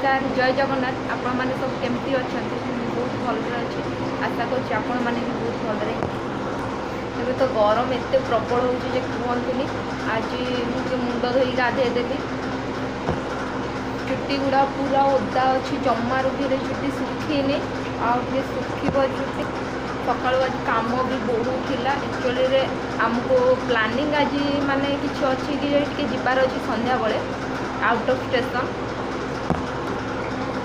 नमस्कार जय जगन्नाथ आपण मैंने सब केमती अच्छा बहुत भलरे अच्छे आशा कर बहुत भलरे ଏବେ ତ ଗରମ ଏତେ ପ୍ରବଳ ହେଉଛି ଯେ କୁହନ୍ତୁନି। ଆଜି ମୁଁ ଟିକେ ମୁଣ୍ଡ ଧୋଇ ଗାଧେଇଦେଲି, ଚୁଟି ଗୁଡ଼ା ପୁରା ଓଦା ଅଛି, ଜମାରୁ ବି ଚୁଟି ଶୁଖିନି, ଆଉ ଟିକେ ଶୁଖିବ ଚୁଟି। ସକାଳୁ ଆଜି କାମ ବି ବହୁତ ଥିଲା। ଆକ୍ଚୁଆଲିରେ ଆମକୁ ପ୍ଲାନିଂ ଆଜି ମାନେ କିଛି ଅଛି କି ଟିକେ ଯିବାର ଅଛି ସନ୍ଧ୍ୟାବେଳେ ଆଉଟ୍ ଅଫ୍ ଷ୍ଟେସନ୍।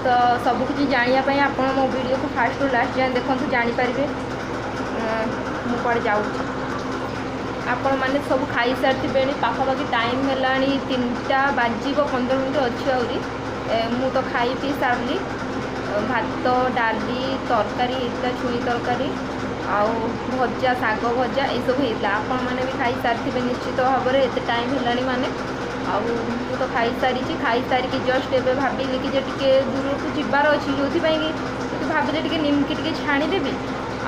ତ ସବୁକିଛି ଜାଣିବା ପାଇଁ ଆପଣ ମୋ ଭିଡ଼ିଓକୁ ଫାଷ୍ଟରୁ ଲାଷ୍ଟ ଯାଏଁ ଦେଖନ୍ତୁ, ଜାଣିପାରିବେ ମୁଁ କୁଆଡ଼େ ଯାଉଛି। ଆପଣ ମାନେ ସବୁ ଖାଇସାରିଥିବେଣି, ପାଖାପାଖି ଟାଇମ୍ ହେଲାଣି 3ଟା ବାଜିବ 15 ମିନିଟ୍ ଅଛି ଆହୁରି। ମୁଁ ତ ଖାଇ ପିଇ ସାରିଲି। ଭାତ ଡାଲି ତରକାରୀ ହେଇଥିଲା, ଛୁଇଁ ତରକାରୀ ଆଉ ଭଜା, ଶାଗ ଭଜା ଏସବୁ ହେଇଥିଲା। ଆପଣମାନେ ବି ଖାଇସାରିଥିବେ ନିଶ୍ଚିତ ଭାବରେ, ଏତେ ଟାଇମ୍ ହେଲାଣି ମାନେ। ଆଉ ମୁଁ ତ ଖାଇସାରିଛି। ଖାଇସାରିକି ଜଷ୍ଟ ଏବେ ଭାବିଲି କି ଯେ ଟିକେ ଦୂରକୁ ଯିବାର ଅଛି, ଯେଉଁଥିପାଇଁ କି ଭାବିଲେ ଟିକେ ନିମକି ଟିକେ ଛାଣିଦେବି।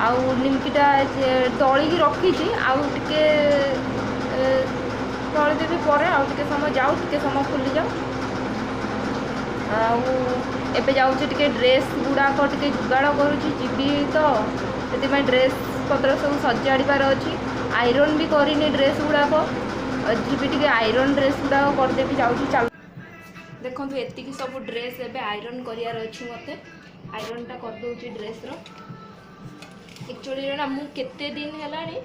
ଆଉ ନିମକିଟା ଦଳିକି ରଖିଛି, ଆଉ ଟିକେ ଦଳିଦେବି ପରେ। ଆଉ ଟିକେ ସମୟ ଯାଉ, ଟିକେ ସମୟ ଫୁଲିଯାଉ। ଆଉ ଏବେ ଯାଉଛି ଟିକେ ଡ୍ରେସ୍ ଗୁଡ଼ାକ ଟିକେ ଯୋଗାଡ଼ କରୁଛି, ଯିବି ତ ସେଥିପାଇଁ ଡ୍ରେସ୍ ପତ୍ର ସବୁ ସଜାଡ଼ିବାର ଅଛି। ଆଇରନ୍ ବି କରିନି ଡ୍ରେସ୍ ଗୁଡ଼ାକ, ଯିବି ଟିକେ ଆଇରନ୍ ଡ୍ରେସ୍ ଗୁଡ଼ାକ କରିଦେବି। ଯାଉଛି ଚାଲ ଦେଖନ୍ତୁ, ଏତିକି ସବୁ ଡ୍ରେସ୍ ଏବେ ଆଇରନ୍ କରିବାର ଅଛି ମୋତେ। ଆଇରନ୍ଟା କରିଦେଉଛି ଡ୍ରେସ୍ର। ଆକ୍ଚୁଆଲିରେ ନା ମୁଁ କେତେ ଦିନ ହେଲାଣି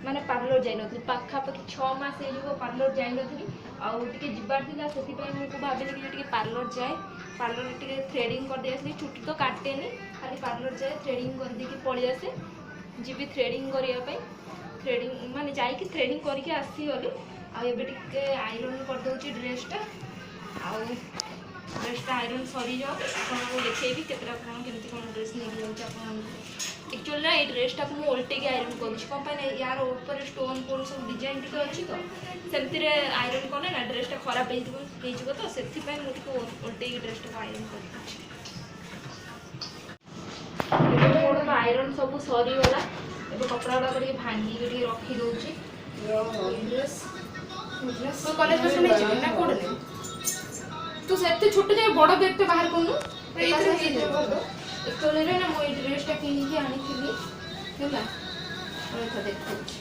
ମାନେ ପାର୍ଲର ଯାଇନଥିଲି, ପାଖାପାଖି 6 ମାସ ହେଇଯିବ ପାର୍ଲର ଯାଇନଥିଲି। ଆଉ ଟିକେ ଯିବାର ଥିଲା, ସେଥିପାଇଁ ମୁଁ ଭାବିଲି କି ଟିକେ ପାର୍ଲର ଯାଏ, ପାର୍ଲରରେ ଟିକେ ଥ୍ରେଡ଼ିଂ କରିଦେଇ ଆସିଲି। ଚୁଟି ତ କାଟେନି, ଖାଲି ପାର୍ଲର ଯାଏ, ଥ୍ରେଡ଼ିଂ କରିଦେଇକି ପଳେଇ ଆସେ। ଯିବି ଥ୍ରେଡ଼ିଂ କରିବା ପାଇଁ, ଥ୍ରେଡ଼ିଂ ମାନେ ଯାଇକି ଥ୍ରେଡ଼ିଂ କରିକି ଆସିଗଲି। ଆଉ ଏବେ ଟିକେ ଆଇରନ୍ କରିଦେଉଛି ଡ୍ରେସ୍ଟା। ଆଉ ଡ୍ରେସ୍ଟା ଆଇରନ୍ ସରିଯାଉ, ଆପଣଙ୍କୁ ଦେଖେଇବି କେତେଟା କ'ଣ କେମିତି କ'ଣ ଡ୍ରେସ୍ ନେଇକି ଯାଉଛି ଆପଣମାନଙ୍କୁ। ଆକ୍ଚୁଆଲି ଏଇ ଡ୍ରେସ୍ଟାକୁ ମୁଁ ଓଲଟେଇକି ଆଇରନ୍ କରୁଛି, କ'ଣ ପାଇଁ ନା ୟାର ଉପରେ ଷ୍ଟୋନ୍ ଫୋନ୍ ସବୁ ଡିଜାଇନ୍ ଟିକେ ଅଛି ତ, ସେମିତିରେ ଆଇରନ୍ କଲେ ନା ଡ୍ରେସ୍ଟା ଖରାପ ହେଇଯିବ ତ, ସେଥିପାଇଁ ମୁଁ ଟିକେ ଓଲଟେଇକି ଡ୍ରେସ୍ଟାକୁ ଆଇରନ୍ କରିଦେଉଛି। ଏବେ ମୋର ତ ଆଇରନ୍ ସବୁ ସରିଗଲା। ଏବେ କପଡ଼ା ଗୁଡ଼ାକ ଟିକେ ଭାଙ୍ଗିକି ଟିକେ ରଖିଦେଉଛି। କଲେଜ ବସ୍ ନେଇଯିବି ନା କୋଉଠି ନେବି? ତୁ ସେତେ ଛୋଟ ଯାଏ ବଡ଼ ବ୍ୟାଗ୍ଟା ବାହାର କରୁନୁ, ଏଇଥିରେ ହେଇଯିବ। ଆକ୍ଚୁଆଲିରେ ନା ମୁଁ ଏଇ ଡ୍ରେସ୍ଟା କିଣିକି ଆଣିଥିଲି ହେଲା, ଦେଖାଉଛି।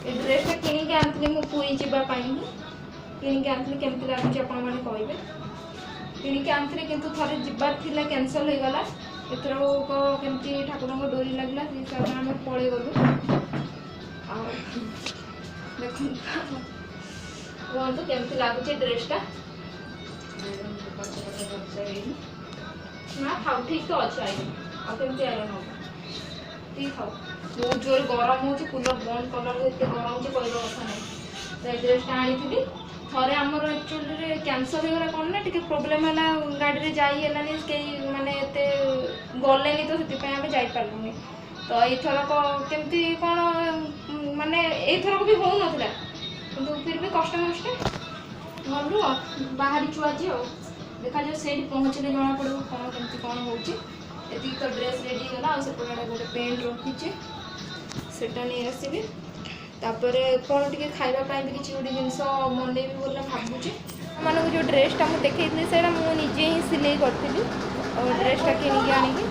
এই ଡ୍ରେସ୍ଟା କିଣିକି ଆଣିଥିଲି ମୁଁ ପୁରୀ ଯିବା ପାଇଁ ହିଁ କିଣିକି ଆଣିଥିଲି। କେମିତି ଲାଗୁଛି ଆପଣମାନେ କହିବେ। କିଣିକି ଆଣିଥିଲି କିନ୍ତୁ ଥରେ ଯିବାର ଥିଲା, କ୍ୟାନସଲ୍ ହେଇଗଲା। ଏଥରକ କେମିତି ଠାକୁରଙ୍କ ଡୋରି ଲାଗିଲା, ସେଇ ହିସାବରେ ଆମେ ପଳେଇ ଗଲୁ। ଆଉ ଦେଖନ୍ତୁ, କୁହନ୍ତୁ କେମିତି ଲାଗୁଛି ଡ୍ରେସ୍ଟା। ନା ଥାଉ, ଠିକ୍ ତ ଅଛି ଆଇରନ୍। ଆଉ କେମିତି ଆଇରନ୍ ହେବ, ଠିକ୍ ଥାଉ। ବହୁତ ଜୋରେ ଗରମ ହେଉଛି, କୁଲର ବନ୍ଦ କଲାବେଳକୁ ଏତେ ଗରମ ହେଉଛି କହିବା କଥା ନାହିଁ। ତ ଏ ଡ୍ରେସ୍ଟା ଆଣିଥିଲି ଥରେ, ଆମର ଆକ୍ଚୁଆଲିରେ କ୍ୟାନସଲ୍ ହେଇଗଲା। କ'ଣ ନା ଟିକେ ପ୍ରୋବ୍ଲେମ୍ ହେଲା, ଗାଡ଼ିରେ ଯାଇ ହେଲାନି, କେହି ମାନେ ଏତେ ଗଲେନି, ତ ସେଥିପାଇଁ ଆମେ ଯାଇପାରିଲୁନି। ତ ଏଇଥରକ କେମିତି କ'ଣ ମାନେ ଏଇଥରକ ବି ହେଉନଥିଲା, କିନ୍ତୁ ଫିର୍ ବି କଷ୍ଟେ ଗଲୁ ଆଉ, ବାହାରିଛୁ ଆଜି। ଆଉ ଦେଖାଯାଉ, ସେଇଠି ପହଞ୍ଚିଲେ ଜଣାପଡ଼ିବ କ'ଣ କେମିତି କ'ଣ ହେଉଛି। ଏତିକି ତ ଡ୍ରେସ୍ ରେଡ଼ି ହେଇଗଲା। ଆଉ ସେପଟେ ଗୋଟେ ପ୍ୟାଣ୍ଟ ରଖିଛି, ସେଟା ନେଇ ଆସିବି। ତାପରେ କ'ଣ ଟିକେ ଖାଇବା ପାଇଁ ବି କିଛି ଗୋଟେ ଜିନିଷ ବନେଇବି ବୋଲି ଭାବୁଛି। ସେମାନଙ୍କୁ ଯେଉଁ ଡ୍ରେସ୍ଟା ମୁଁ ଦେଖେଇଥିଲି ସେଇଟା ମୁଁ ନିଜେ ହିଁ ସିଲେଇ କରିଥିଲି। ଆଉ ଡ୍ରେସ୍ଟା କିଣିକି ଆଣିକି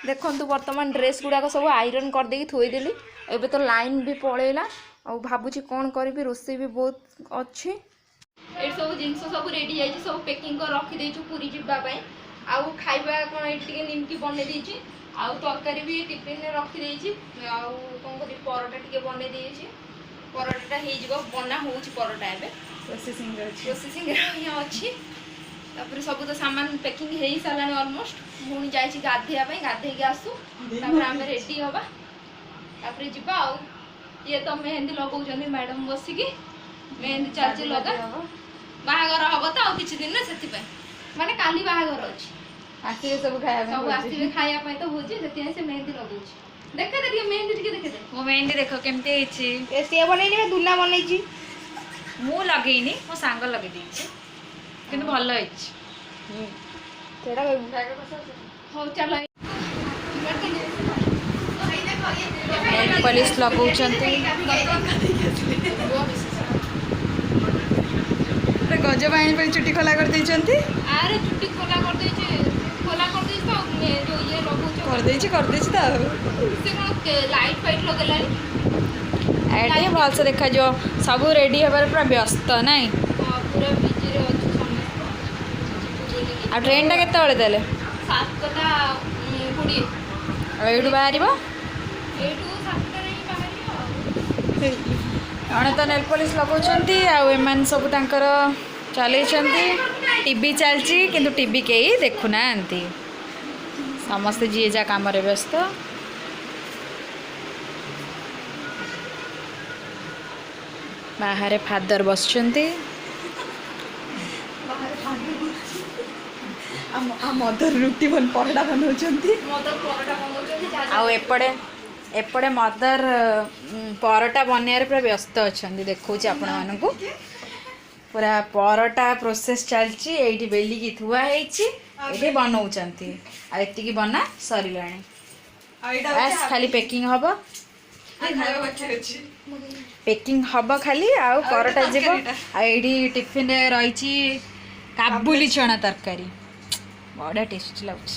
ଦେଖନ୍ତୁ, ବର୍ତ୍ତମାନ ଡ୍ରେସ୍ ଗୁଡ଼ାକ ସବୁ ଆଇରନ୍ କରିଦେଇକି ଥୋଇଦେଲି। ଏବେ ତ ଲାଇନ୍ ବି ପଳେଇଲା। ଆଉ ଭାବୁଛି କ'ଣ କରିବି, ରୋଷେଇ ବି ବହୁତ ଅଛି। ଏଠି ସବୁ ଜିନିଷ ସବୁ ରେଡ଼ି ହେଇଛି, ସବୁ ପ୍ୟାକିଂ କରି ରଖିଦେଇଛୁ ପୁରୀ ଯିବା ପାଇଁ। ଆଉ ଖାଇବା କ'ଣ ଏଠି ଟିକେ ନିମକି ବନେଇ ଦେଇଛି, ଆଉ ତରକାରୀ ବି ଟିଫିନ୍ରେ ରଖିଦେଇଛି। ଆଉ କ'ଣ କରିବି, ପରଟା ଟିକେ ବନେଇ ଦେଇଛି। ପରଟାଟା ହେଇଯିବ, ବନା ହେଉଛି ପରଟା, ଏବେ ପ୍ରୋସେସିଂରେ ଅଛି। ତାପରେ ସବୁ ତ ସାମାନ ପ୍ୟାକିଂ ହେଇସାରିଲାଣି ଅଲମୋଷ୍ଟ। ପୁଣି ଯାଇଛି ଗାଧୋଇବା ପାଇଁ, ଗାଧୋଇକି ଆସୁ, ତାପରେ ଆମେ ରେଡ଼ି ହେବା, ତାପରେ ଯିବା। ଆଉ ଇଏ ତ ମେହେନ୍ଦି ଲଗାଉଛନ୍ତି ମ୍ୟାଡ଼ାମ୍ ବସିକି, ମେହେନ୍ଦି ଚାଲିଛି ଲଗା। ବାହାଘର ହେବ ତ ଆଉ କିଛି ଦିନରେ, ସେଥିପାଇଁ ମାନେ କାଲି ବାହାଘର ଅଛି, ଆସିବେ ସବୁ ଖାଇବା ପାଇଁ, ସବୁ ଆସିବେ ଖାଇବା ପାଇଁ ତ ଭୋଜି, ସେଥିପାଇଁ ସେ ମେହେନ୍ଦି ଲଗାଉଛି। ଦେଖେ ଟିକେ ମେହେନ୍ଦି ଟିକେ ଦେଖେ, ମୋ ମେହେନ୍ଦି ଦେଖ କେମିତି ହେଇଛି। ସିଏ ବନେଇନି, ଦୁନା ବନେଇଛି। ମୁଁ ଲଗେଇନି, ମୋ ସାଙ୍ଗ ଲଗେଇ ଦେଇଛି, କିନ୍ତୁ ଭଲ ହେଇଛି। ସେଇଟା ହଉ ଚାଲ। ନେଲ୍ ପଲିସ୍ ଲଗାଉଛନ୍ତି। गज पानी पे चुटी खोला कर देइचंती आरे चुट्टी खोला कर देइछे तो जो ये लगुछ कर देइछि तो से कोन लाइट फाइट लगेलानी एटे भल से देखा जो सब रेडी हबार पूरा व्यस्त नहीं पूरा बिजी रे अछि समस्त आ ट्रेन टा केते बेले देले 7टा 20 एठू बाहर एटू 7टा रे बाहर जड़े तो नेल पॉलिश लगाउछंती आ एमान सब तांकर चलैछंती टीवी चलची किंतु टीवी केही देखु नांती समस्त जी जा काम रे व्यस्त बाहर फादर बसछंती मदर रुटी बन परोटा बनाउछंती मदर परोटा बनाउछंती आ एपटे मदर परोटा बनैयार पूरा व्यस्त अच्छा देखा आपण मानक पूरा परोटा प्रोसेस चलची एठी बेली की थुआ हेची एठी बनाउछंती आ एतिकी बना सरिलाणी बस खाली पैकिंग हबो पैकिंग हबो खाली आ परोटा जेबो आ एठी टिफिन रे रहिची काबुली चना तरकारी बड़ा टेस्टी लागछ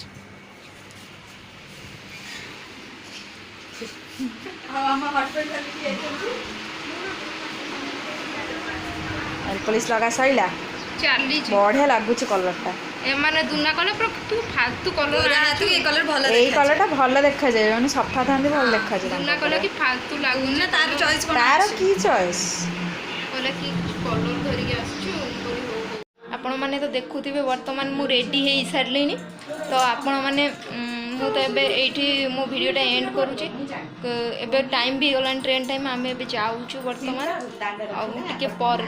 पुलिस लगा सैला चली बढ़िया लगुच कलरटा एमाने दुना कलर पर तू फालतू कलर तू ये कलर भल एई कलरटा भल देखा जाय माने सफा थांदी भल देखा जाय दुना कलर की फालतू लागुन ना तार चॉइस तार की चॉइस बोले कि कलर धरि के आछू आपण माने तो देखुथिबे वर्तमान मु रेडी हे सारलेनी तो आपण माने मु तो एबे एठी मो वीडियोटा एंड करूची एबे टाइम भी गलान ट्रेन टाइम आमे एबे जाउछु वर्तमान आ टिके पर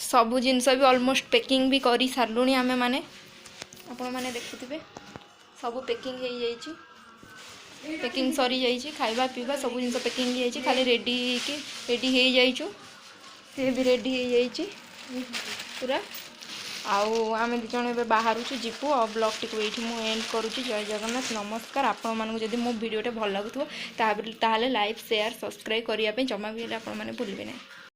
सबु जिनस भी ऑलमोस्ट पैकिंग भी करी सारलुनी आमे माने आपण माने देखुथिबे सबु पैकिंग हे जाईची पैकिंग सरी जाईची खाइबा पीबा सबु जिनस पैकिंग हे जाईची खाली रेडी हे जाईछु से भी रेडी हे जाईची पूरा आउ आम दी जन ए बाहर जीवु और ब्लॉग टी ये एंड करुँची जय जगन्नाथ नमस्कार आपण मानक जदि मो वीडियोटे भल लगुव ताहले लाइक शेयर सब्सक्राइब करने जमा भी आप भूलिए ना।